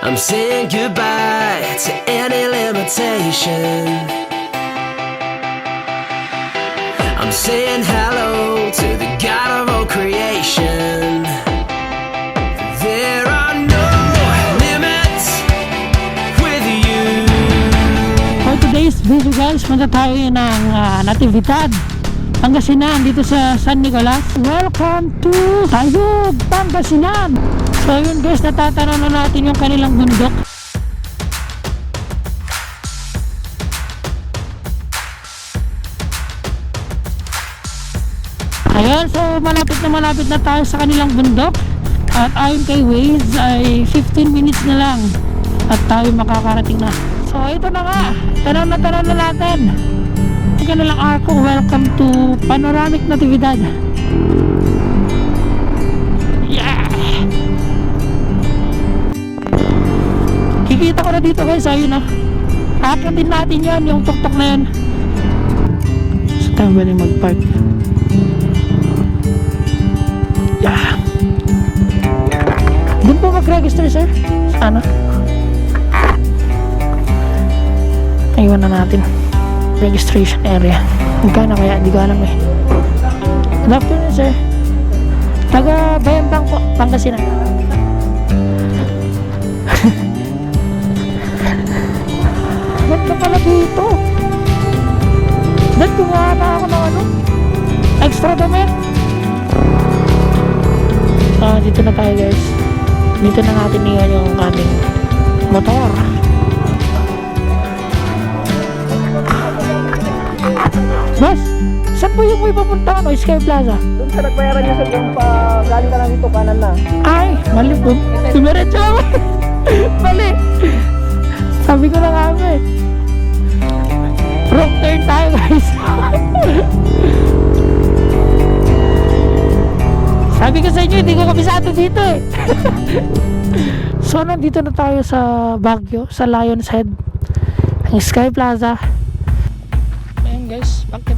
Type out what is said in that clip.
I'm saying goodbye to any limitation. I'm saying hello to the God of all creation. There are no limits with you. For today's video guys, punta tayo ng Natividad, Pangasinan, dito sa San Nicolas. Welcome to Tayug, Pangasinan. So yun guys, natatanaw na natin yung kanilang bundok. Ayun, so malapit na tayo sa kanilang bundok. At ayon kay Waze ay 15 minutes na lang at tayo makakarating na. So ito na nga, tanaw na natin yung kanilang arko. Welcome to Panoramic Natividad. Yeah! Kikita ko na dito guys, ayun na. Akin din natin yan, yung tuktok na yan. So tayo ba rin mag-park? Yeah! Doon po mag-register sir? Sana? Ayun na natin. Registration area. Magkano kaya? Hindi ko alam eh. Good afternoon sir. Taga Bayambang po, Pangasinan. Ganda pala dito. Dahil gumawa na ako ng ano, extra damit. Dito na tayo guys. Dito na natin iwan yung aming motor. Boss, saan po yung may papunta ano? Sky Plaza? Doon sa nagbayaran niya sa buong pa, galing ka lang dito, kanan na. Ay, mali po. Dumiretso ako. Mali. Sabi ko na kami. Wrong turn tayo guys. Sabi ko sa inyo, hindi ko kabisado dito eh. So, nandito na tayo sa Baguio, sa Lion's Head, ang Sky Plaza. Ayan guys, bakit